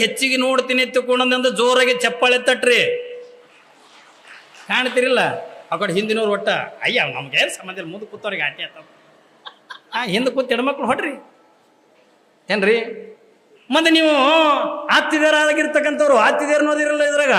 ಹೆಚ್ಚಿಗೆ ನೋಡ್ತೀನಿ ತಕೊಂಡಂದ ಜೋರಾಗಿ ಚಪ್ಪಾಳೆ ತಟ್ರಿ. ಕಾಣ್ತಿರಿಲ್ಲ ಆ ಕಡೆ ಹಿಂದಿನವ್ರು ಒಟ್ಟ ಅಯ್ಯ ನಮ್ಗೆ ಏನು ಸಂಬಂಧ ಇಲ್ಲ, ಮುಂದೆ ಕೂತವ್ರಿಗೆ ಆಟಿ ಆತ. ಹಿಂದೆ ಕೂತ್ ಹೆಣ್ಮಕ್ಳು ಹೊಡ್ರಿ ಏನ್ರಿ. ಮತ್ತೆ ನೀವು ಆತಿದೇರಾಗಿರ್ತಕ್ಕಂಥವ್ರು ಆತಿದೇರ್ ಅನ್ನೋದಿರಲ್ಲ ಇದ್ರಾಗ.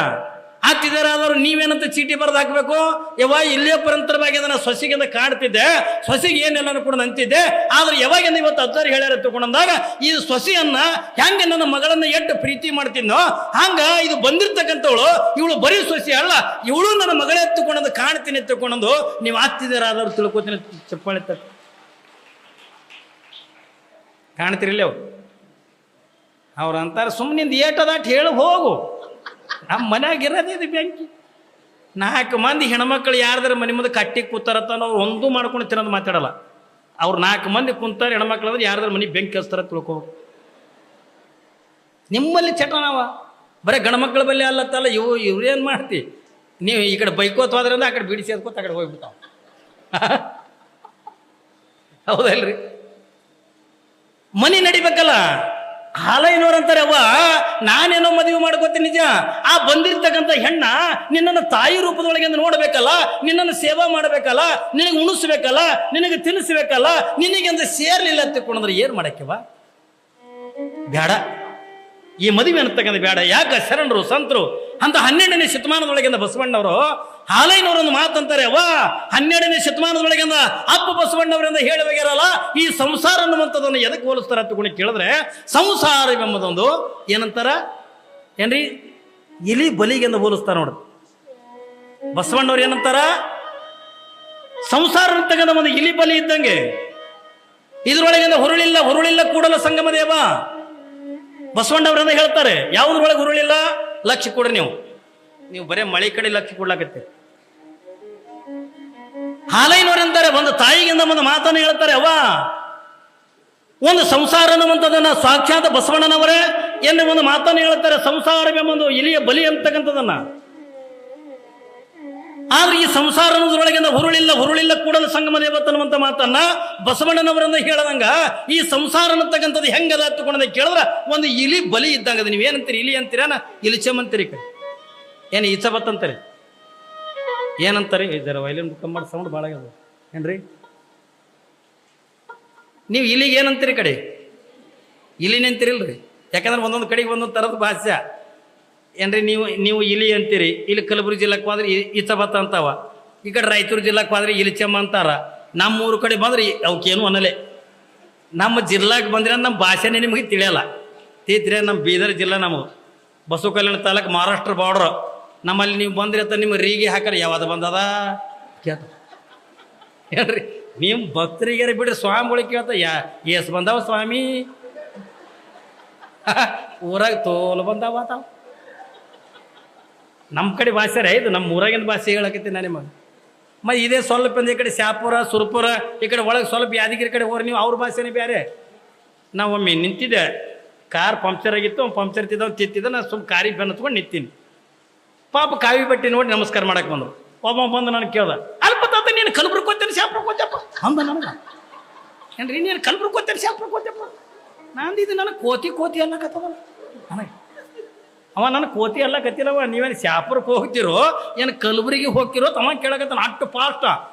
ಆತಿದೇರಾದವ್ರು ನೀವೇನಂತ ಚೀಟಿ ಬರೆದು ಹಾಕ್ಬೇಕು, ಯಾವಾಗ ಇಲ್ಲೇ ಪರಂತರವಾಗಿ ಅದನ್ನ ಸೊಸಿಗಿಂದ ಕಾಡ್ತಿದ್ದೆ, ಸೊಸಿಗೆ ಏನೆಲ್ಲ ಕೂಡ ಅಂತಿದ್ದೆ. ಆದ್ರೆ ಯಾವಾಗಿಂದ ಇವತ್ತು ಅಜ್ಜಾರು ಹೇಳ್ಯಾರ ತಗೊಂಡಂದಾಗ ಈ ಸೊಸೆಯನ್ನ ಹೆಂಗೆ ನನ್ನ ಮಗಳನ್ನ ಎಷ್ಟು ಪ್ರೀತಿ ಮಾಡ್ತಿದ್ನೋ ಹಂಗ ಇದು ಬಂದಿರ್ತಕ್ಕಂಥವಳು ಇವಳು ಬರೀ ಸೊಸೆ ಅಲ್ಲ, ಇವಳು ನನ್ನ ಮಗಳೇ ಎತ್ತುಕೊಂಡಂದು ಕಾಣ್ತೀನಿ ಎತ್ತುಕೊಂಡಂದು ನೀವು ಆತಿದೇರಾದವ್ರು ತಿಳ್ಕೊತೀನಿ. ಚಪ್ಪಾಳೆ ತಕ್ಕ ಕಾಣ್ತಿರಿಲ್ಲ ಅವ್ರು ಅಂತಾರೆ ಸುಮ್ಮನಿಂದ ಏಟದಾಟ್ ಹೇಳಿ ಹೋಗು. ನಮ್ಮ ಮನ್ಯಾಗ ಇರೋದಿದೆ ಬೆಂಕಿ. 4 ಮಂದಿ ಹೆಣ್ಮಕ್ಳು ಯಾರ್ದಾರ ಮನೆ ಮುಂದೆ ಕಟ್ಟಿ ಕೂತಾರತ್ತ ಅವ್ರು ಒಂದು ಮಾಡ್ಕೊಂಡು ತಿನ್ನೋದು ಮಾತಾಡಲ್ಲ. ಅವ್ರು 4 ಮಂದಿ ಕುಂತಾರೆ ಹೆಣ್ಮಕ್ಳು ಅಂದ್ರೆ ಯಾರ್ದಾರ ಮನೆ ಬೆಂಕಿ ಹಚ್ತಾರ ತಿಳ್ಕೋ. ನಿಮ್ಮಲ್ಲಿ ಚಟ ನಾವ ಬರೀ ಗಂಡ್ಮಕ್ಳ ಬಲ್ಲಿ ಅಲ್ಲತ್ತಲ್ಲ. ಇವ್ರೇನು ಮಾಡ್ತಿ ನೀವು ಈ ಕಡೆ ಬೈಕೋತ ಹೋದ್ರಿಂದ ಆ ಕಡೆ ಬಿಡಿಸಿ ಅದ್ಕೋತ ಆ ಕಡೆ ಹೋಗ್ಬಿಡ್ತಾವ. ಹೌದಲ್ರಿ? ಮನೆ ನಡಿಬೇಕಲ್ಲ. ಹಾಲೈನವ್ರಂತಾರೆ ಅವ್ವ ನಾನೇನೋ ಮದುವೆ ಮಾಡ್ಕೋತೀನಿ ನಿಜ, ಆ ಬಂದಿರ್ತಕ್ಕಂಥ ಹೆಣ್ಣ ನಿನ್ನನ್ನು ತಾಯಿ ರೂಪದೊಳಗೆ ನೋಡ್ಬೇಕಲ್ಲ, ನಿನ್ನನ್ನು ಸೇವಾ ಮಾಡ್ಬೇಕಲ್ಲ, ನಿನಗೆ ಉಣಿಸ್ಬೇಕಲ್ಲ, ನಿನಗೆ ತಿನ್ನಿಸ್ಬೇಕಲ್ಲ, ನಿನಗೆ ಅಂದ್ರೆ ಸೇರ್ಲಿಲ್ಲ ತಿಳ್ಕೊಂಡ್ರೆ ಏನ್ ಮಾಡಕ್ಕೆವ ಬೇಡ. ಈ ಮದುವೆ ಅಂತಕ್ಕಂಥ ಬೇಡ. ಯಾಕೆ ಶರಣರು ಸಂತರು ಅಂತ 12ನೇ ಶತಮಾನದೊಳಗಿಂದ ಬಸವಣ್ಣವರು ಹಾಲೈನವರೊಂದು ಮಾತಂತಾರೆ. ಅವ್ವ 12ನೇ ಶತಮಾನದೊಳಗಿಂದ ಅಪ್ಪ ಬಸವಣ್ಣವರಿಂದ ಹೇಳುವಾಗೆರಲ್ಲ ಈ ಸಂಸಾರ ಅನ್ನುವಂಥದ್ದನ್ನು ಎದಕ್ಕೆ ಹೋಲಿಸ್ತಾರ ತಗೊಂಡು ಕೇಳಿದ್ರೆ, ಸಂಸಾರವೆಂಬುದೊಂದು ಏನಂತಾರ ಏನ್ರಿ ಇಲಿ ಬಲಿಗೆಂದು ಹೋಲಿಸ್ತಾರ ನೋಡ್ರಿ. ಬಸವಣ್ಣವ್ರು ಏನಂತಾರ ಸಂಸಾರ ಅಂತಕ್ಕಂಥ ಒಂದು ಇಲಿ ಬಲಿ ಇದ್ದಂಗೆ. ಇದ್ರೊಳಗಿಂದ ಹುರುಳಿಲ್ಲ ಕೂಡಲ ಸಂಗಮ ದೇವ ಬಸವಣ್ಣವರಿಂದ ಹೇಳ್ತಾರೆ. ಯಾವುದ್ರೊಳಗೆ ಹುರುಳಿಲ್ಲ ಲಕ್ಷ ಕೊಡ್ರಿ. ನೀವು ಬರೇ ಮಳೆ ಕಡೆ ಲಕ್ಷ ಕೊಡ್ಲಾಕತ್ತೀರಿ. ಹಾಲೈನವರಂತಾರೆ ಒಂದು ತಾಯಿಗಿಂದ ಒಂದು ಮಾತನ್ನು ಹೇಳ್ತಾರೆ. ಅವ್ವ ಒಂದು ಸಂಸಾರ ಅನ್ನುವಂಥದ್ದನ್ನ ಸಾಕ್ಷಾತ್ ಬಸವಣ್ಣನವರೇ ಎನ್ನುವ ಒಂದು ಮಾತನ್ನು ಹೇಳ್ತಾರೆ. ಸಂಸಾರವೆಂಬುದು ಇಲಿಯ ಬಲಿ ಅಂತಕ್ಕಂಥದನ್ನ. ಆದ್ರೆ ಈ ಸಂಸಾರ ಅನ್ನೋದ್ರೊಳಗಿಂದ ಹುರುಳಿಲ್ಲ ಕೂಡಲ ಸಂಗಮ ದೇವತನ್ನುವಂತ ಮಾತನ್ನ ಬಸವಣ್ಣನವರನ್ನ ಹೇಳದಂಗ ಈ ಸಂಸಾರ ಅನ್ನತಕ್ಕಂಥದ್ದು ಹೆಂಗದ ಹತ್ತುಕೊಂಡ ಕೇಳಿದ್ರ ಒಂದು ಇಲಿ ಬಲಿ ಇದ್ದಂಗದ. ನೀವೇನಂತೀರಿ? ಇಲಿ ಅಂತೀರಾನ ಇಲಿಚಮಂತೀರಿ? ಏನು ಈಚಬತ್ ಅಂತಾರೆ ಏನಂತಾರೆ? ಇದರ ವೈಲಿನ್ ಕಮ್ಮಡ್ ಸೌಂಡ್ ಭಾಳ ಆಗ್ಯದ ಏನ್ರಿ? ನೀವು ಇಲಿಗೆ ಏನಂತೀರಿ? ಕಡೆ ಇಲಿನಂತೀರಿಲ್ರಿ? ಯಾಕಂದ್ರೆ ಒಂದೊಂದು ಕಡೆಗೆ ಒಂದೊಂದು ಥರದ ಭಾಷೆ ಏನ್ರಿ. ನೀವು ಇಲಿ ಅಂತೀರಿ. ಇಲ್ಲಿ ಕಲಬುರಗಿ ಜಿಲ್ಲಾಕ್ಕೆ ಹೋದ್ರೆ ಈಚಬತ್ತ ಅಂತಾವ. ಈ ಕಡೆ ರಾಯಚೂರು ಜಿಲ್ಲಾಕ್ಕೆ ಹೋದ್ರೆ ಇಲಿಚಮ್ಮ ಅಂತಾರ. ನಮ್ಮೂರು ಕಡೆ ಬಂದ್ರೆ ಅವಕ್ಕೇನು ಅನ್ನಲೆ. ನಮ್ಮ ಜಿಲ್ಲಾಕ್ಕೆ ಬಂದ್ರೆ ನಮ್ಮ ಭಾಷೆನೇ ನಿಮಗೆ ತಿಳಿಯಲ್ಲ. ತೀತ್ರೆ ನಮ್ಮ ಬೀದರ್ ಜಿಲ್ಲಾ, ನಮ್ಮ ಬಸವ ಕಲ್ಯಾಣ ತಾಲೂಕು, ಮಹಾರಾಷ್ಟ್ರ ಬಾರ್ಡ್ರ್. ನಮ್ಮಲ್ಲಿ ನೀವು ಬಂದ್ರಿ ಅಂತ ನಿಮ್ಮ ರೀಗಿ ಹಾಕರಿ ಯಾವ್ದು ಬಂದದ ಕೇಳ್ತ ಹೇಳ್ರಿ. ನೀವು ಭಕ್ತರಿಗಾರ ಬಿಡ್ರಿ, ಸ್ವಾಮಿಗಳಿಗೆ ಕೇಳ್ತ ಎಸ್ ಬಂದಾವ ಸ್ವಾಮಿ ಊರಾಗ ತೋಲು ಬಂದಾವ ತಾವ. ನಮ್ಮ ಕಡೆ ಭಾಷೆ ರೀ ಇದು, ನಮ್ಮ ಊರಾಗಿನ ಭಾಷೆ ಹೇಳಕತ್ತೀನಿ ನಾನು ನಿಮಗೆ. ಮತ್ತು ಇದೇ ಸ್ವಲ್ಪ ಈ ಕಡೆ ಶಾಪುರ ಸುರಪುರ ಈ ಕಡೆ ಒಳಗೆ ಸ್ವಲ್ಪ ಯಾದಗಿರಿ ಕಡೆ ಹೋಗ್ರಿ ನೀವು, ಅವ್ರ ಭಾಷೆನೇ ಬೇರೆ. ನಾವು ಒಮ್ಮೆ ನಿಂತಿದ್ದೆ, ಕಾರ್ ಪಂಕ್ಚರ್ ಆಗಿತ್ತು, ಪಂಕ್ಚರ್ ತಿತ್ತಿದ್ದ, ನಾನು ಸುಮ್ಮ ಕಾರಿಗೆ ಬೆನ್ನು ಹತ್ಕೊಂಡು ನಿಂತೀನಿ. ಪಾಪ ಕಾವಿ ಬಟ್ಟೆ ನೋಡಿ ನಮಸ್ಕಾರ ಮಾಡಕ್ಕೆ ಬಂದರು. ಒಬ್ಬ ಬಂದು ನನಗೆ ಕೇಳ್ದ, ಅಲ್ಪ ತಾತ ನೀನು ಕಲಬುರ್ಗಿ ಹೋಗ್ತೇನೆ ಶಾಪುರಕ್ಕೆ ಹೋಗ್ತಪ್ಪ ಅಂದ ನನಗೆ. ಏನ್ರಿ ನೀನು ಕಲಬುರ್ಗಿ ಹೋಗ್ತೇನೆ ಶಾಪುರಕ್ಕೆ ಹೋಗ್ತಪ್ಪ? ನಂದಿದ್ದು ನನಗೆ ಕೋತಿ ಅನ್ನಕತ್ತದಲ್ಲ ನನಗೆ. ಅವ ನನ್ನ ಕೋತಿ ಎಲ್ಲ ಕತ್ತಿಲ್ಲವ. ನೀವೇನು ಶಾಪುರಕ್ಕೆ ಹೋಗ್ತಿರೋ ಏನು ಕಲಬುರಗಿ ಹೋಗ್ತಿರೋ ತಮ್ಮ ಕೇಳಕತ್ತಾನ ಅಷ್ಟು ಫಾಸ್ಟ್.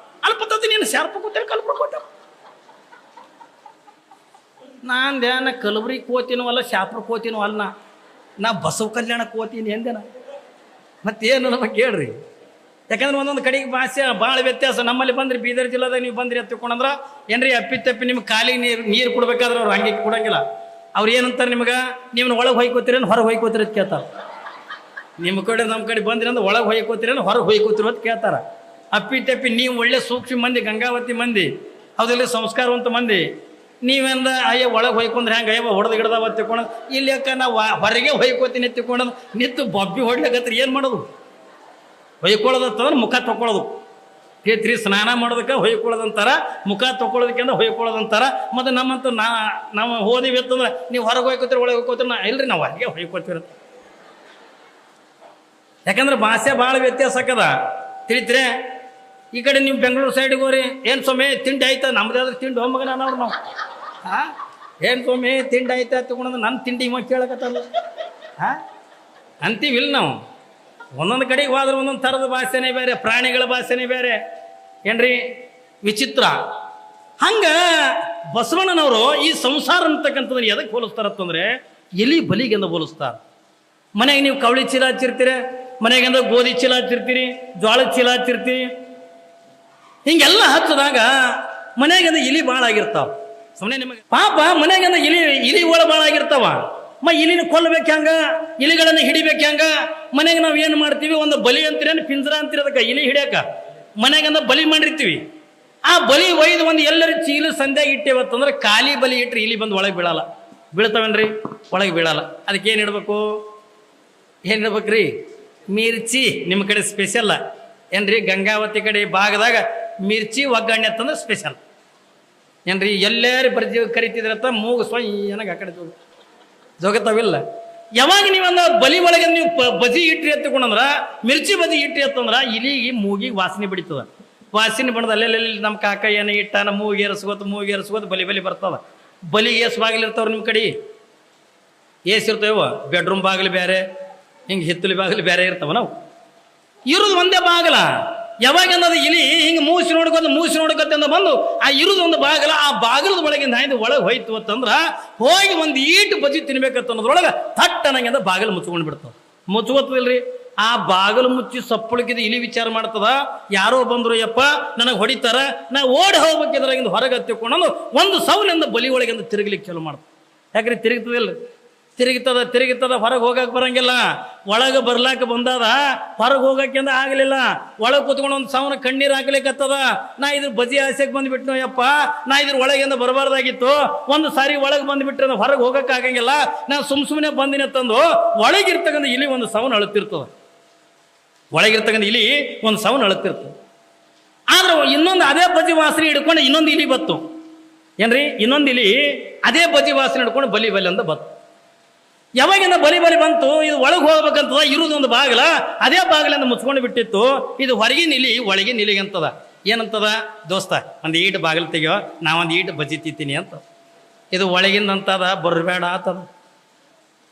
ಅಲ್ಪ ತಾತ ನೀನು ಶಾಪುರಕ್ಕೆ ಹೋಗ್ತೇನೆ ಕಲಬುರ್ಗಿ ಹೋಗ್ತಪ್ಪ. ನಾನ್ ಕಲಬುರಗಿ ಕೋತಿನೂ ಅಲ್ಲ, ಶಾಪುರಕ್ಕೆ ಕೋತಿನೂ ಅಲ್ಲ, ನಾ ಬಸವ ಕಲ್ಯಾಣಕ್ಕೆ ಕೋತೀನಿ ಎಂದೇನ. ಮತ್ತೇನು ನಮಗೆ ಕೇಳ್ರಿ. ಯಾಕಂದ್ರೆ ಒಂದೊಂದು ಕಡೆಗೆ ಭಾಷೆ ಭಾಳ ವ್ಯತ್ಯಾಸ. ನಮ್ಮಲ್ಲಿ ಬಂದ್ರಿ ಬೀದರ್ ಜಿಲ್ಲಾದಾಗ ನೀವು ಬಂದ್ರಿ ಎತ್ತಿಕೊಂಡ್ರ ಏನ್ರಿ ಅಪ್ಪಿ ನಿಮ್ಗೆ ಕಾಲಿಗೆ ನೀರು ಕೊಡ್ಬೇಕಾದ್ರೆ ಅವ್ರು ಹಂಗೆ ಕೊಡಂಗಿಲ್ಲ. ಅವ್ರು ಏನಂತಾರೆ ನಿಮ್ಗೆ, ನೀವನ್ನ ಒಳಗೆ ಹೊಯ್ಕೋತೀರೇನು ಹೊರಗೆ ಹೊಯ್ಕೋತೀರಿ ಅಂತ ಕೇಳ್ತಾರೆ. ನಿಮ್ಮ ಕಡೆ ನಮ್ಮ ಕಡೆ ಬಂದ್ರಿ ಅಂದ್ರೆ ಒಳಗೆ ಹೊಯ್ಕೋತೀರೇನು ಹೊರಗೆ ಹೊಯ್ಕೋತೀರೋ ಅಂತ ಕೇಳ್ತಾರೆ. ಅಪ್ಪಿ ನೀವು ಒಳ್ಳೆ ಸೂಕ್ಷ್ಮ ಮಂದಿ, ಗಂಗಾವತಿ ಮಂದಿ, ಹೌದಿಲ್ಲ ಸಂಸ್ಕಾರವಂತ ಮಂದಿ. ನೀವೆಂದ ಅಯ್ಯ ಒಳಗೆ ಹೊಯ್ಕೊಂಡ್ರೆ ಹೆಂಗೆ ಅಯ್ಯವ ಹೊಡೆದು ಗಿಡದಾವ ತಿಳ್ಕೊಂಡು ಇಲ್ಲಿ ಯಾಕೆ ನಾವು ಹೊರಗೆ ಹೊಯ್ಕೋತೀನಿ ತಿಳ್ಕೊಂಡದು ನಿಂತು ಬಬ್ಬಿ ಹೊಡ್ಲಿಕ್ಕತ್ರ ಏನು ಮಾಡೋದು? ಹೊಯ್ಕೊಳ್ಳೋದಂತಂದ್ರೆ ಮುಖ ತೊಗೊಳ್ಳೋದು. ಕೇತ್ರಿ ಸ್ನಾನ ಮಾಡೋದಕ್ಕೆ ಹೊಯ್ಕೊಳ್ಳೋದಂತಾರ, ಮುಖ ತೊಗೊಳೋದಕ್ಕೆ ಅಂದ್ರೆ ಹೊಯ್ಕೊಳ್ಳೋದಂತಾರ. ಮತ್ತು ನಮ್ಮಂತೂ ನಾವು ಹೋದಿವಿ ಅಂತಂದ್ರೆ ನೀವು ಹೊರಗೆ ಹೊಯ್ಕೋತೀರಿ ಒಳಗೆ ಹೋಯ್ಕೋತೀರಿ, ಇಲ್ರಿ ನಾವು ಹೊರಗೆ ಹೊಯ್ಕೋತೀರಂತ. ಯಾಕಂದ್ರೆ ಭಾಷೆ ಭಾಳ ವ್ಯತ್ಯಾಸ ಆಕದ ತಿಳಿತ್ರೆ. ಈ ಕಡೆ ನೀವು ಬೆಂಗಳೂರು ಸೈಡಿಗೆ ಹೋಗ್ರಿ, ಏನು ಸೊಮ್ಮೆ ತಿಂಡಿ ಆಯ್ತಾ? ನಮ್ದು ಯಾವ್ದು ತಿಂಡಿ ಹೋಮಗ ನಾವು ಏನು ಸೊಮ್ಮೆ ತಿಂಡಿ ಆಯ್ತಾ ತಗೊಂಡು ನನ್ನ ತಿಂಡಿ ಇವಾಗ ಕೇಳಕತ್ತಲ್ಲ. ಹಾಂ ಅಂತೀವಿಲ್ಲ ನಾವು. ಒಂದೊಂದು ಕಡೆಗೆ ಹೋದ್ರೆ ಒಂದೊಂದು ಥರದ ಭಾಷೆನೇ ಬೇರೆ, ಪ್ರಾಣಿಗಳ ಭಾಷೆನೇ ಬೇರೆ ಏನ್ರಿ, ವಿಚಿತ್ರ. ಹಂಗೆ ಬಸವಣ್ಣನವರು ಈ ಸಂಸಾರ ಅಂತಕ್ಕಂಥದ್ದನ್ನು ಎದಕ್ಕೆ ಹೋಲಿಸ್ತಾರತ್ತಂದ್ರೆ ಎಲಿ ಬಲಿಗೆಂದು ಹೋಲಿಸ್ತಾರೆ. ಮನೆಗೆ ನೀವು ಕವಳಿ ಚೀಲ ಹಚ್ಚಿರ್ತೀರಿ, ಮನೆಗೆಂದ ಗೋಧಿ ಚೀಲ ಹಚ್ಚಿರ್ತೀರಿ, ಜೋಳದ ಚೀಲ ಹಚ್ಚಿರ್ತೀರಿ. ಹಿಂಗೆಲ್ಲ ಹಚ್ಚಿದಾಗ ಮನೆಗೆಂದ ಇಲಿ ಭಾಳ ಆಗಿರ್ತಾವ. ಸುಮ್ಮನೆ ನಿಮಗೆ ಪಾಪ ಮನೆಗೆಂದ ಇಲಿ ಒಳ ಭಾಳ ಆಗಿರ್ತಾವ. ಇಲಿನ ಕೊಲ್ಲಬೇಕು ಹೆಂಗ, ಇಲಿಗಳನ್ನು ಹಿಡಿಬೇಕು ಹೆಂಗ? ಮನೆಗೆ ನಾವು ಏನು ಮಾಡ್ತೀವಿ, ಒಂದು ಬಲಿ ಅಂತೀರೇನು ಪಿಂಜರ ಅಂತೀರಿ ಅದಕ್ಕೆ ಇಲಿ ಹಿಡಿಯಕ. ಮನೆಗೆಂದ ಬಲಿ ಮಾಡಿರ್ತೀವಿ. ಆ ಬಲಿ ಒಯ್ದು ಒಂದು ಎಲ್ಲರ ಚೀಲು ಸಂಧ್ಯಾಗ ಇಟ್ಟೇವತ್ತಂದ್ರೆ ಖಾಲಿ ಬಲಿ ಇಟ್ರಿ ಇಲಿ ಬಂದು ಒಳಗೆ ಬೀಳಲ್ಲ. ಬೀಳ್ತಾವೇನ್ರಿ? ಒಳಗೆ ಬೀಳಲ್ಲ. ಅದಕ್ಕೆ ಏನು ಇಡ್ಬೇಕು? ಏನು ಇಡ್ಬೇಕ್ರಿ? ಮಿರ್ಚಿ. ನಿಮ್ಮ ಕಡೆ ಸ್ಪೆಷಲ್ ಏನ್ರಿ? ಗಂಗಾವತಿ ಕಡೆ ಭಾಗದಾಗ ಮಿರ್ಚಿ ಒಗ್ಗರಣೆ ಅಂತಂದ್ರೆ ಸ್ಪೆಷಲ್ ಏನ್ರಿ? ಎಲ್ಲರೂ ಬರ್ಜಿ ಕರಿತಿದ್ರತ್ತ ಮೂಗು ಏನಾಗ ಆ ಕಡೆ ಜೋಗತಾವಿಲ್ಲ. ಯಾವಾಗ ನೀವೊಂದು ಬಲಿ ಒಳಗೆ ನೀವು ಬಜಿ ಇಟ್ರಿ ಎತ್ತಕೊಂಡ್ರ, ಮಿರ್ಚಿ ಬಜಿ ಇಟ್ರಿ ಅಂತಂದ್ರ ಇಲಿಗೆ ಮೂಗಿಗೆ ವಾಸನೆ ಬಿಡಿತದ. ವಾಸನೆ ಬಣ್ಣದ ಅಲ್ಲೆಲ್ಲಿ ನಮ್ಮ ಕಾಕ ಏನೇ ಇಟ್ಟಾನ ಮೂಗೇರಿಸ್ಕೋತ ಬಲಿ ಬರ್ತದ. ಬಲಿಗೆ ಏಸು ಬಾಗಿಲು ಇರ್ತಾವ್ರ ನಿಮ್ಮ ಕಡೆ? ಏಸಿರ್ತಾವ. ಬೆಡ್ರೂಮ್ ಬಾಗಿಲು ಬೇರೆ, ಹಿಂಗೆ ಹಿತ್ತಲಿ ಬಾಗಿಲು ಬೇರೆ ಇರ್ತಾವ. ನಾವು ಇರೋದು ಒಂದೇ ಬಾಗಿಲ. ಯಾವಾಗ ಅನ್ನೋದು ಇಲಿ ಹಿಂಗೆ ಮೂಸಿ ನೋಡ್ಕೊತ ಅಂದ ಬಂದು ಆ ಇರುದು ಒಂದು ಬಾಗಿಲ, ಆ ಬಾಗಿಲದ ಒಳಗಿಂದ ಹಾಯ್ದು ಒಳಗೆ ಹೋಯ್ತು ಅಂತಂದ್ರ ಹೋಗಿ ಒಂದು ಈಟು ಬಜಿ ತಿನ್ಬೇಕಂತ ಅನ್ನೋದ್ರೊಳಗೆ ಥಟ್ ಅನ್ನಂಗಿಂದ ಬಾಗಿಲು ಮುಚ್ಕೊಂಡು ಬಿಡ್ತದ. ಮುಚ್ಕೋತದಿಲ್ರಿ? ಆ ಬಾಗಿಲು ಮುಚ್ಚಿ ಸಪ್ಪಳಕ್ಕಿದ ಇಲಿ ವಿಚಾರ ಮಾಡ್ತದ, ಯಾರೋ ಬಂದ್ರು ಯಪ್ಪ ನನಗೆ ಹೊಡಿತಾರ, ನಾ ಓಡಿ ಹೋಗ್ಬೇಕಿದ್ರಾಗಿಂದ ಹೊರಗೆ ಹತ್ತಿಕೊಂಡು ಒಂದು ಸೌಲಿಂದ ಬಲಿ ಒಳಗಿಂದ ತಿರುಗಲಿಕ್ಕೆ ಚಾಲು ಮಾಡ್ತದೆ. ಯಾಕ್ರಿ? ತಿರುಗಿತದ ಹೊರಗೆ ಹೋಗಕ್ಕೆ ಬರಂಗಿಲ್ಲ. ಒಳಗೆ ಬರ್ಲಾಕ ಬಂದದ, ಹೊರಗೆ ಹೋಗಕ್ಕಿಂದ ಆಗಲಿಲ್ಲ. ಒಳಗೆ ಕೂತ್ಕೊಂಡು ಒಂದು ಸಾವಿರ ಕಣ್ಣೀರು ಹಾಕ್ಲಿಕ್ಕತ್ತದ. ನಾ ಇದ್ರ ಬಜಿ ಆಸೆಗೆ ಬಂದ್ಬಿಟ್ನೋ ಯಪ್ಪ, ನಾ ಇದ್ರ ಒಳಗಿಂದ ಬರಬಾರ್ದಾಗಿತ್ತು. ಒಂದು ಸಾರಿ ಒಳಗೆ ಬಂದ್ಬಿಟ್ರೆ ಹೊರಗೆ ಹೋಗಕ್ಕೆ ಆಗಂಗಿಲ್ಲ, ನಾ ಸುಮ್ಮನೆ ಬಂದಿನ ತಂದು ಒಳಗಿರ್ತಕ್ಕಂಥ ಇಲಿ ಒಂದು ಸೌನ್ ಅಳುತ್ತಿರ್ತದ. ಒಳಗಿರ್ತಕ್ಕಂಥ ಇಲಿ ಒಂದು ಸೌನ್ ಅಳುತ್ತಿರ್ತದೆ. ಆದ್ರೆ ಇನ್ನೊಂದು ಅದೇ ಬಜಿ ವಾಸನೆ ಹಿಡ್ಕೊಂಡು ಇನ್ನೊಂದು ಇಲಿ ಬತ್ತು ಏನ್ರಿ? ಇನ್ನೊಂದು ಇಲಿ ಅದೇ ಬಜಿ ವಾಸನೆ ಹಿಡ್ಕೊಂಡು ಬಲಿ ಅಂತ ಬತ್ತು. ಯಾವಾಗಿಂದ ಬಲಿ ಬಂತು, ಇದು ಒಳಗೆ ಹೋಗ್ಬೇಕಂತದ. ಇರುವುದೊಂದು ಬಾಗಿಲ, ಅದೇ ಬಾಗಿಲಿಂದ ಮುಚ್ಕೊಂಡು ಬಿಟ್ಟಿತ್ತು. ಇದು ಹೊರಗಿನ ಇಲಿ ಒಳಗಿನ ಇಲಿಗೆ ಅಂತದ. ಏನಂತದ? ದೋಸ್ತ ಒಂದು ಈಟು ಬಾಗಿಲು ತೆಗಿಯೋ, ನಾವೊಂದು ಈಟು ಬಜಿ ತಿಂತೀನಿ ಅಂತ. ಇದು ಒಳಗಿಂದ ಅಂತದ, ಬರಬೇಡ ಆತದ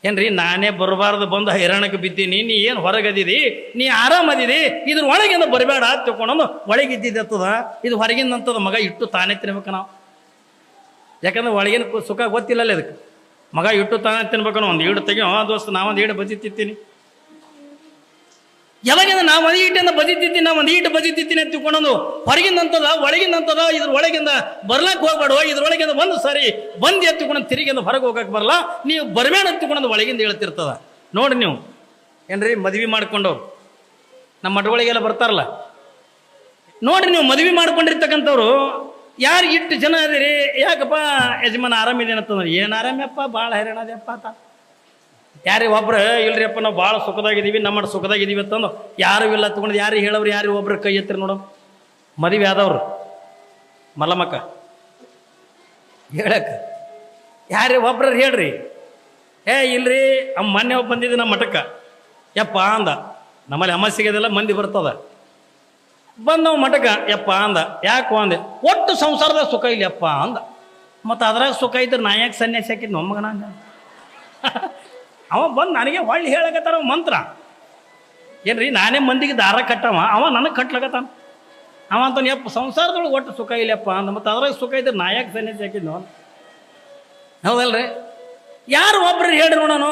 ಏನ್ರಿ? ನಾನೇ ಬರಬಾರ್ದು ಬಂದು ಹೈರಾಣಕ್ಕೆ ಬಿದ್ದೀನಿ, ನೀ ಏನು ಹೊರಗದಿದಿ, ನೀ ಆರಾಮದಿದಿ, ಇದ್ರ ಒಳಗಿಂದ ಬರಬೇಡ ಅಂತ ತಿಳ್ಕೊಂಡು ಒಳಗಿದ್ದಿದ್ದತ್ತದ. ಇದು ಹೊರಗಿಂದ ಅಂತದ. ಮಗ ಇಟ್ಟು ತಾನೇ ತಿನ್ಬೇಕು ನಾವು, ಯಾಕಂದ್ರೆ ಒಳಗಿನ ಸುಖ ಗೊತ್ತಿಲ್ಲಲ್ಲ ಅದಕ್ಕೆ. ಮಗ ಇಟ್ಟು ತಾನೇ ತಿನ್ಬೇಕು. ಒಂದು ಈಡು ತೆಗಿಯೋ ದೋಸ್ತ, ನಾವೊಂದು ಈಡು ಬಜಿ ತಿಂತೀನಿ. ಯಾವಾಗಿಂದ ನಾವು ಒಂದು ಈಟಿಂದ ಬಜಿ ತಿಂತೀನಿ, ನಾವು ಒಂದು ಈಟು ಬಜಿ ತಿಂತೀನಿ ಅಂತ ತಿಳ್ಕೊಂಡು ಹೊರಗಿಂದಂತದ ಒಳಗಿಂದಂತದ. ಇದ್ರ ಒಳಗಿಂದ ಬರ್ಲಾಕ್ ಹೋಗ್ಬೇಡ, ಇದ್ರೊಳಗಿಂದ ಒಂದು ಸಾರಿ ಬಂದು ಎತ್ತಿಕೊಂಡು ತಿರುಗಿಂದ ಹೊರಗೆ ಹೋಗಕ್ಕೆ ಬರಲ್ಲ, ನೀವು ಬರಬೇಡ ಅಂತ ತಿಳ್ಕೊಂಡು ಒಳಗಿಂದ ಹೇಳ್ತಿರ್ತದ. ನೋಡಿ ನೀವು ಏನ್ರಿ, ಮದ್ವೆ ಮಾಡ್ಕೊಂಡು ನಮ್ಮ ಮಠಗಳಿಗೆಲ್ಲ ಬರ್ತಾರಲ್ಲ ನೋಡ್ರಿ, ನೀವು ಮದ್ವೆ ಮಾಡ್ಕೊಂಡಿರ್ತಕ್ಕಂಥವ್ರು ಯಾರು ಇಟ್ಟು ಜನ ಅದಿರಿ, ಯಾಕಪ್ಪ ಯಜಮಾನ ಆರಾಮಿದೇನಂತಂದ್ರೆ, ಏನು ಆರಾಮ್ಯಪ್ಪ, ಭಾಳ ಹೈರಾಣ ಅದೇಪ್ಪ ಅಂತ. ಯಾರೇ ಒಬ್ರು ಇಲ್ರಿ ಅಪ್ಪ ನಾವು ಭಾಳ ಸುಖದಾಗಿದ್ದೀವಿ, ನಮ್ಮ ಸುಖದಾಗಿದ್ದೀವಿ ಅಂತಂದು ಯಾರು ಇಲ್ಲ ತಗೊಂಡು ಯಾರಿಗೆ ಹೇಳವ್ರು, ಯಾರು ಒಬ್ರು ಕೈ ಎತ್ತಿರಿ ನೋಡು. ಮದುವೆ ಆದವ್ರು ಮಲ್ಲಮ್ಮಕ್ಕ ಹೇಳಕ್ಕೆ ಯಾರೇ ಒಬ್ರು ಹೇಳ್ರಿ, ಇಲ್ರಿ ಮೊನ್ನೆ ಒಬ್ಬ ಬಂದಿದ್ದೆ ನಮ್ಮ ಮಠಕ್ಕೆ ಯಪ್ಪ ಅಂದ. ನಮ್ಮಲ್ಲಿ ಅಮಾಸಿಗೆದೆಲ್ಲ ಮಂದಿ ಬರ್ತದ. ಬಂದವ ಮಠಕ್ಕೆ ಯಪ್ಪ ಅಂದ. ಯಾಕೋ ಅಂದೆ, ಒಟ್ಟು ಸಂಸಾರದಾಗ ಸುಖ ಇಲ್ಲ ಯಪ್ಪ ಅಂದ. ಮತ್ತು ಅದ್ರಾಗ ಸುಖ ಇದ್ರೆ ನಾ ಯಾಕೆ ಸನ್ಯಾಸಿ ಹಾಕಿದ್ ಮೊಮ್ಮಗನ ಅಂದ. ಅವ ಬಂದು ನನಗೆ ಹೊಳ್ಳಿ ಹೇಳಕತ್ತಾರ ಮಂತ್ರ ಏನ್ರಿ, ನಾನೇ ಮಂದಿಗೆ ದಾರ ಕಟ್ಟವ, ಅವ ನನಗೆ ಕಟ್ಲಕತ್ತಾನ. ಅವ ಅಂತಾನೆ ಯಪ್ಪ ಸಂಸಾರದೊಳಗೆ ಒಟ್ಟು ಸುಖ ಇಲ್ಲಪ್ಪ ಅಂದ. ಮತ್ತು ಅದ್ರಾಗ ಸುಖ ಇದ್ರೆ ನಾ ಯಾಕೆ ಸನ್ಯಾಸಿ ಹಾಕಿದ್ನು. ಹೌದಲ್ರಿ? ಯಾರು ಒಬ್ರು ಹೇಳ್ರಿ ನೋಡೋಣ.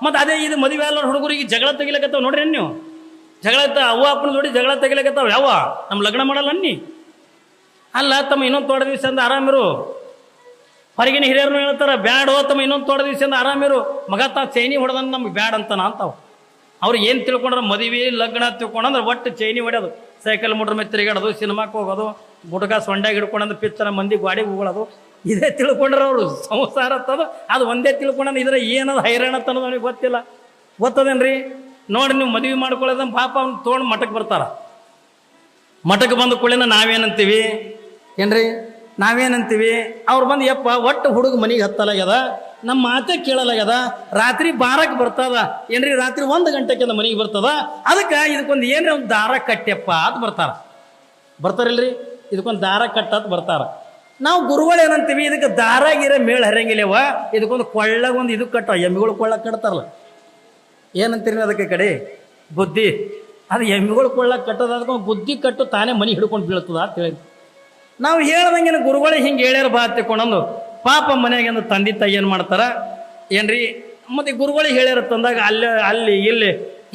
ಮತ್ತು ಅದೇ ಇದು ಮದುವೆ ಎಲ್ಲ ಹುಡುಗರಿಗೆ ಜಗಳ ತೆಗಿಲಕತ್ತಾವ ನೋಡ್ರಿ. ನೀವು ಜಗಳ ಅವ್ವ ಅಪ್ಪನ ಜೋಡಿ ಜಗಳ ತೆಗಿಲಕತ್ತಾವ. ಯಾವ ನಮ್ಮ ಲಗ್ನ ಮಾಡಲ್ಲ ಅನ್ನಿ ಅಲ್ಲ ತಮ್ಮ, ಇನ್ನೊಂದು ತೋಟ ದಿವಸ ಅಂದ ಆರಾಮಿರು. ಹೊರಗಿನ ಹಿರಿಯರು ಹೇಳ್ತಾರ, ಬ್ಯಾಡೋ ತಮ್ಮ ಇನ್ನೊಂದು ತೋಟ ದಿವಸ ಅಂದ ಆರಾಮಿರು. ಮಗ ತಾ ಚೈನಿ ಹೊಡೆದನ್ ನಮ್ಗೆ ಬ್ಯಾಡ ಅಂತಾನ ಅಂತಾವ. ಅವ್ರು ಏನು ತಿಳ್ಕೊಂಡ್ರೆ ಮದುವೆ ಲಗ್ನ ತಿಳ್ಕೊಂಡ್ರೆ ಒಟ್ಟು ಚೈನಿ ಹೊಡ್ಯೋದು, ಸೈಕಲ್ ಮೋಟ್ರ್ ಮೇಲೆ ತಿರುಗಾಡೋದು, ಸಿನಿಮಾಕ್ಕೆ ಹೋಗೋದು, ಗುಟ್ಕ ಸೊಂಡ್ಯಾಗಿ ಹಿಡ್ಕೊಂಡಂದು ಪಿಚ್ಚರ ಮಂದಿ ಗಾಡಿಗೆ ಹೋಗೋದು, ಇದೇ ತಿಳ್ಕೊಂಡ್ರೆ ಅವರು ಸಂಸಾರ ಅಂತದ. ಅದು ಒಂದೇ ತಿಳ್ಕೊಂಡ ಇದ್ರೆ ಏನದು ಹೈರಾಣ ಅನ್ನೋದು ಅವ್ನಿಗೆ ಗೊತ್ತಿಲ್ಲ. ಗೊತ್ತದೇನ್ರಿ? ನೋಡಿ ನೀವು ಮದುವೆ ಮಾಡ್ಕೊಳ್ಳೋದ ಪಾಪ ಅವ್ನು ತೊಗೊಂಡು ಮಠಕ್ಕೆ ಬರ್ತಾರ. ಮಠಕ್ಕೆ ಬಂದ ಕೂಡಲಿನ ನಾವೇನಂತೀವಿ ಏನ್ರಿ, ನಾವೇನಂತೀವಿ, ಅವ್ರು ಬಂದು ಯಪ್ಪ ಒಟ್ಟು ಹುಡುಗ ಮನೆಗೆ ಹತ್ತಲಾಗ್ಯದ, ನಮ್ಮ ಮಾತೇ ಕೇಳಲಾಗ್ಯದ, ರಾತ್ರಿ ಬಾರಕ್ಕೆ ಬರ್ತದ ಏನ್ರಿ, ರಾತ್ರಿ 1 ಗಂಟೆಗಿಂತ ಮನೆಗೆ ಬರ್ತದ, ಅದಕ್ಕೆ ಇದಕ್ಕೊಂದು ಏನ್ರಿ ಒಂದು ದಾರ ಕಟ್ಟೆಪ್ಪ ಅಂತ ಬರ್ತಾರಿಲ್ರಿ, ಇದಕ್ಕೊಂದು ದಾರ ಕಟ್ಟತ್ ಬರ್ತಾರ. ನಾವು ಗುರುಗಳು ಏನಂತೀವಿ, ಇದಕ್ಕೆ ದಾರಾಗಿರೋ ಮೇಳ ಹರಿಯಂಗಿಲ್ಲವ, ಇದಕ್ಕೊಂದು ಕೊಳ್ಳಾಗ ಒಂದು ಇದು ಕಟ್ಟ, ಎಮ್ಮಿಗಳು ಕೊಳ್ಳ ಕಟ್ತಾರಲ್ಲ, ಏನಂತೀರಿ ಅದಕ್ಕೆ ಕಡೆ ಬುದ್ಧಿ. ಅದು ಎಮ್ಮೆಗಳು ಕೊಳ್ಳಕ್ಕೆ ಕಟ್ಟೋದು ಅದಕ್ಕೆ ಬುದ್ಧಿ ಕಟ್ಟು ತಾನೇ ಮನೆ ಹಿಡ್ಕೊಂಡು ಬೀಳ್ತದ ಅಂತ ಹೇಳಿ ನಾವು ಹೇಳ್ದಂಗೆ ಗುರುಗಳೇ ಹಿಂಗೆ ಹೇಳ್ಯಾರ ಬಾ ತಿಳ್ಕೊಂಡಂದು ಪಾಪ ಮನೆಯಾಗಿಂದ ತಂದೆ ತಾಯಿ ಏನು ಮಾಡ್ತಾರ ಏನ್ರಿ ಮತ್ತು ಗುರುಗಳಿಗೆ ಹೇಳ್ಯಾರ ತಂದಾಗ ಅಲ್ಲಿ ಇಲ್ಲಿ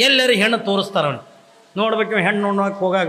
ಎಲ್ಲರೂ ಹೆಣ್ಣು ತೋರಿಸ್ತಾರ ಅವ್ನು ನೋಡ್ಬೇಕು ಹೆಣ್ಣು ನೋಡೋಕೆ ಹೋಗಾಗ